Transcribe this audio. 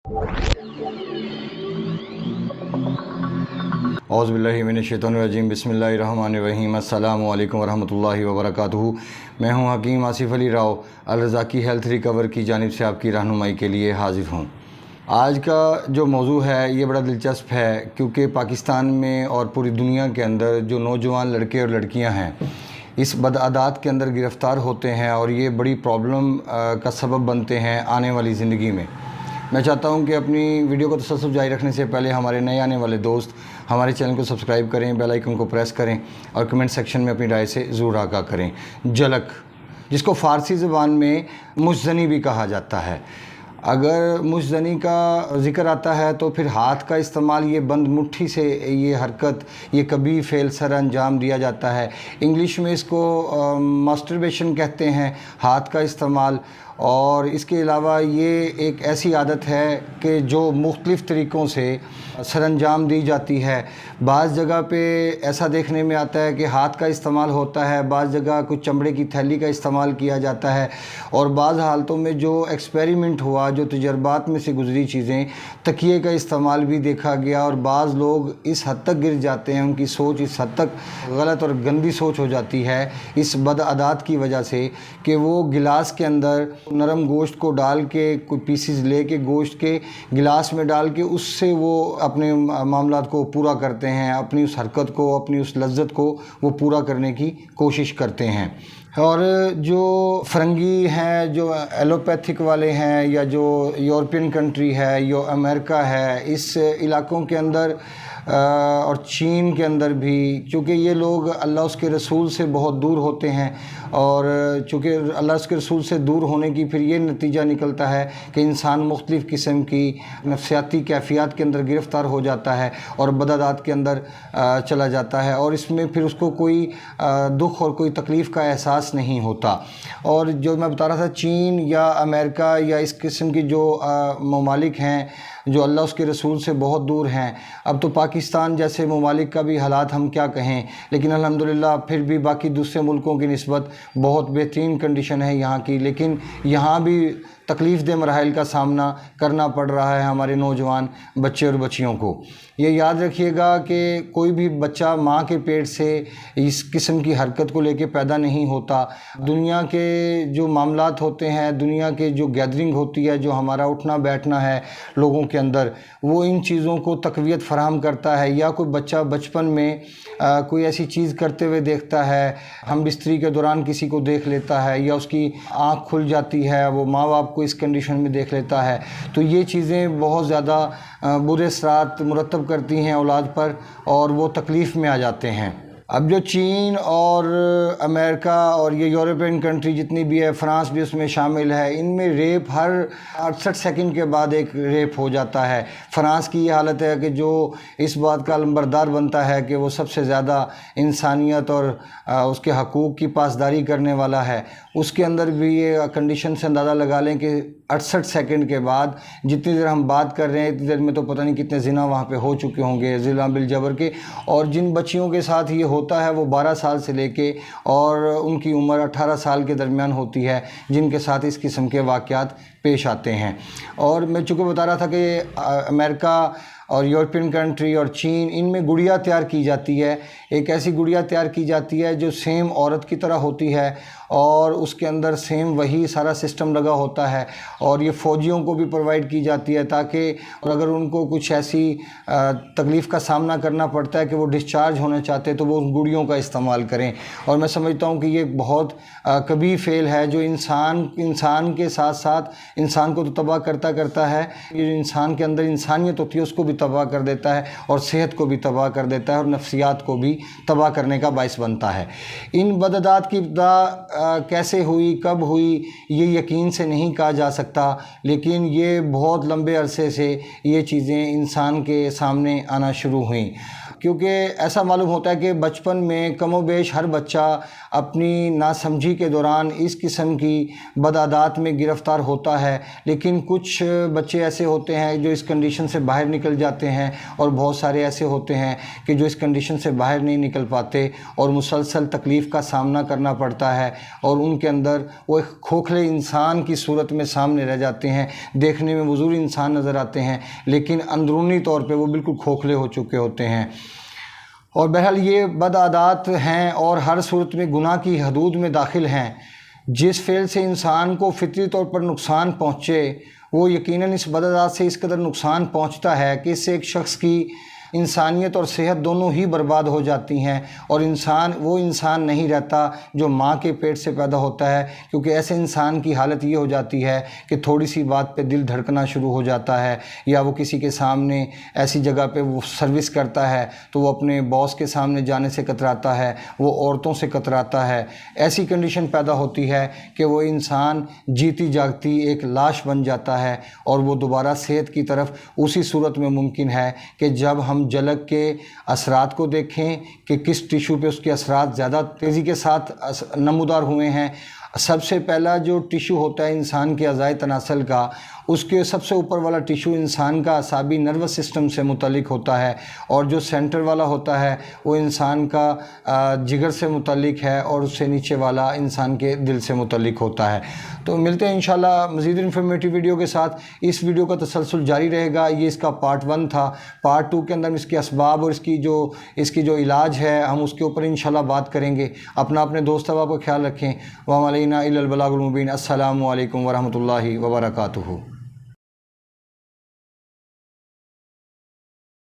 اعوذ باللہ من الشیطان الرجیم، بسم اللہ الرحمن الرحیم، السلام علیکم ورحمۃ اللہ وبرکاتہ۔ میں ہوں حکیم آصف علی راؤ، الرزاقی ہیلتھ ریکور کی جانب سے آپ کی رہنمائی کے لیے حاضر ہوں۔ آج کا جو موضوع ہے یہ بڑا دلچسپ ہے، کیونکہ پاکستان میں اور پوری دنیا کے اندر جو نوجوان لڑکے اور لڑکیاں ہیں اس بدعادات کے اندر گرفتار ہوتے ہیں اور یہ بڑی پرابلم کا سبب بنتے ہیں آنے والی زندگی میں۔ میں چاہتا ہوں کہ اپنی ویڈیو کو تسلسل جاری رکھنے سے پہلے ہمارے نئے آنے والے دوست ہمارے چینل کو سبسکرائب کریں، بیل آئیکن کو پریس کریں اور کمنٹ سیکشن میں اپنی رائے سے ضرور آگاہ کریں۔ جھلک، جس کو فارسی زبان میں مشزنی بھی کہا جاتا ہے، اگر مشزنی کا ذکر آتا ہے تو پھر ہاتھ کا استعمال، یہ بند مٹھی سے یہ حرکت، یہ کبھی فعل سر انجام دیا جاتا ہے۔ انگلش میں اس کو ماسٹربیشن کہتے ہیں، ہاتھ کا استعمال۔ اور اس کے علاوہ یہ ایک ایسی عادت ہے کہ جو مختلف طریقوں سے سر انجام دی جاتی ہے۔ بعض جگہ پہ ایسا دیکھنے میں آتا ہے کہ ہاتھ کا استعمال ہوتا ہے، بعض جگہ کچھ چمڑے کی تھیلی کا استعمال کیا جاتا ہے، اور بعض حالتوں میں جو ایکسپیریمنٹ ہوا، جو تجربات میں سے گزری چیزیں، تکیے کا استعمال بھی دیکھا گیا۔ اور بعض لوگ اس حد تک گر جاتے ہیں، ان کی سوچ اس حد تک غلط اور گندی سوچ ہو جاتی ہے اس بدعادات کی وجہ سے کہ وہ گلاس کے اندر نرم گوشت کو ڈال کے، کوئی پیسز لے کے گوشت کے گلاس میں ڈال کے اس سے وہ اپنے معاملات کو پورا کرتے ہیں، اپنی اس حرکت کو، اپنی اس لذت کو وہ پورا کرنے کی کوشش کرتے ہیں۔ اور جو فرنگی ہیں، جو ایلوپیتھک والے ہیں، یا جو یورپین کنٹری ہے، یا امریکہ ہے، اس علاقوں کے اندر اور چین کے اندر بھی، چونکہ یہ لوگ اللہ اس کے رسول سے بہت دور ہوتے ہیں، اور چونکہ اللہ اس کے رسول سے دور ہونے کی پھر یہ نتیجہ نکلتا ہے کہ انسان مختلف قسم کی نفسیاتی کیفیات کے اندر گرفتار ہو جاتا ہے اور بدعادات کے اندر چلا جاتا ہے، اور اس میں پھر اس کو کوئی دکھ اور کوئی تکلیف کا احساس نہیں ہوتا۔ اور جو میں بتا رہا تھا، چین یا امریکہ یا اس قسم کی جو ممالک ہیں جو اللہ اس کے رسول سے بہت دور ہیں، اب تو پاکستان جیسے ممالک کا بھی حالات ہم کیا کہیں، لیکن الحمدللہ پھر بھی باقی دوسرے ملکوں کی نسبت بہت بہترین کنڈیشن ہے یہاں کی، لیکن یہاں بھی تکلیف دہ مراحل کا سامنا کرنا پڑ رہا ہے ہمارے نوجوان بچے اور بچیوں کو۔ یہ یاد رکھیے گا کہ کوئی بھی بچہ ماں کے پیٹ سے اس قسم کی حرکت کو لے کے پیدا نہیں ہوتا۔ دنیا کے جو معاملات ہوتے ہیں، دنیا کے جو گیدرنگ ہوتی ہے، جو ہمارا اٹھنا بیٹھنا ہے لوگوں کے اندر، وہ ان چیزوں کو تقویت فراہم کرتا ہے۔ یا کوئی بچہ بچپن میں کوئی ایسی چیز کرتے ہوئے دیکھتا ہے، ہم بستری کے دوران کسی کو دیکھ لیتا ہے، یا اس کی آنکھ کھل جاتی ہے، وہ ماں باپ کو اس کنڈیشن میں دیکھ لیتا ہے، تو یہ چیزیں بہت زیادہ برے اثرات مرتب کرتی ہیں اولاد پر، اور وہ تکلیف میں آ جاتے ہیں۔ اب جو چین اور امریکہ اور یہ یورپین کنٹری جتنی بھی ہے، فرانس بھی اس میں شامل ہے، ان میں ریپ ہر 68 سیکنڈ کے بعد ایک ریپ ہو جاتا ہے۔ فرانس کی یہ حالت ہے کہ جو اس بات کا علمبردار بنتا ہے کہ وہ سب سے زیادہ انسانیت اور اس کے حقوق کی پاسداری کرنے والا ہے، اس کے اندر بھی یہ کنڈیشن سے اندازہ لگا لیں کہ 68 سیکنڈ کے بعد جتنی دیر ہم بات کر رہے ہیں اتنی دیر میں تو پتہ نہیں کتنے زنا وہاں پہ ہو چکے ہوں گے، ظلم بالجبر کے۔ اور جن بچیوں کے ساتھ یہ ہوتا ہے وہ 12 سال سے لے کے اور ان کی عمر 18 سال کے درمیان ہوتی ہے، جن کے ساتھ اس قسم کے واقعات پیش آتے ہیں۔ اور میں چونکہ بتا رہا تھا کہ امریکہ اور یورپین کنٹری اور چین، ان میں گڑیا تیار کی جاتی ہے، ایک ایسی گڑیا تیار کی جاتی ہے جو سیم عورت کی طرح ہوتی ہے، اور اس کے اندر سیم وہی سارا سسٹم لگا ہوتا ہے، اور یہ فوجیوں کو بھی پرووائڈ کی جاتی ہے تاکہ اور اگر ان کو کچھ ایسی تکلیف کا سامنا کرنا پڑتا ہے کہ وہ ڈسچارج ہونا چاہتے تو وہ ان گڑیوں کا استعمال کریں۔ اور میں سمجھتا ہوں کہ یہ بہت کبھی فعل ہے جو انسان کے ساتھ ساتھ انسان کو تو تباہ کرتا ہے، یہ انسان کے اندر انسانیت ہوتی ہے اس کو بھی تباہ کر دیتا ہے، اور صحت کو بھی تباہ کر دیتا ہے، اور نفسیات کو بھی تباہ کرنے کا باعث بنتا ہے۔ ان بدعادات کی ابتدا کیسے ہوئی، کب ہوئی، یہ یقین سے نہیں کہا جا سکتا، لیکن یہ بہت لمبے عرصے سے یہ چیزیں انسان کے سامنے آنا شروع ہوئیں۔ کیونکہ ایسا معلوم ہوتا ہے کہ بچپن میں کم و بیش ہر بچہ اپنی ناسمجھی کے دوران اس قسم کی بدعادات میں گرفتار ہوتا ہے، لیکن کچھ بچے ایسے ہوتے ہیں جو اس کنڈیشن سے باہر نکل جاتے ہیں، اور بہت سارے ایسے ہوتے ہیں کہ جو اس کنڈیشن سے باہر نہیں نکل پاتے اور مسلسل تکلیف کا سامنا کرنا پڑتا ہے، اور ان کے اندر وہ ایک کھوکھلے انسان کی صورت میں سامنے رہ جاتے ہیں۔ دیکھنے میں بزرگ انسان نظر آتے ہیں لیکن اندرونی طور پہ وہ بالکل کھوکھلے ہو چکے ہوتے ہیں۔ اور بہرحال یہ بدعادات ہیں اور ہر صورت میں گناہ کی حدود میں داخل ہیں۔ جس فعل سے انسان کو فطری طور پر نقصان پہنچے وہ یقیناً اس بدعادات سے اس قدر نقصان پہنچتا ہے کہ اس سے ایک شخص کی انسانیت اور صحت دونوں ہی برباد ہو جاتی ہیں، اور وہ انسان نہیں رہتا جو ماں کے پیٹ سے پیدا ہوتا ہے، کیونکہ ایسے انسان کی حالت یہ ہو جاتی ہے کہ تھوڑی سی بات پہ دل دھڑکنا شروع ہو جاتا ہے، یا وہ کسی کے سامنے ایسی جگہ پہ وہ سروس کرتا ہے تو وہ اپنے باس کے سامنے جانے سے کتراتا ہے، وہ عورتوں سے کتراتا ہے۔ ایسی کنڈیشن پیدا ہوتی ہے کہ وہ انسان جیتی جاگتی ایک لاش بن جاتا ہے، اور وہ دوبارہ صحت کی طرف اسی صورت میں ممکن ہے کہ جب ہم جلک کے اثرات کو دیکھیں کہ کس ٹیشو پہ اس کے اثرات زیادہ تیزی کے ساتھ نمودار ہوئے ہیں۔ سب سے پہلا جو ٹیشو ہوتا ہے انسان کے اعضائے تناسل کا، اس کے سب سے اوپر والا ٹیشو انسان کا اعصابی نروس سسٹم سے متعلق ہوتا ہے، اور جو سینٹر والا ہوتا ہے وہ انسان کا جگر سے متعلق ہے، اور اس سے نیچے والا انسان کے دل سے متعلق ہوتا ہے۔ تو ملتے ہیں انشاءاللہ مزید انفارمیٹیو ویڈیو کے ساتھ۔ اس ویڈیو کا تسلسل جاری رہے گا۔ یہ اس کا پارٹ 1 تھا۔ پارٹ 2 کے اندر اس کے اسباب اور اس کی جو علاج ہے ہم اس کے اوپر انشاءاللہ بات کریں گے۔ اپنے دوست احباب کا خیال رکھیں۔ وعلینا الا البلاغ المبین۔ السلام علیکم ورحمۃ اللہ وبرکاتہ۔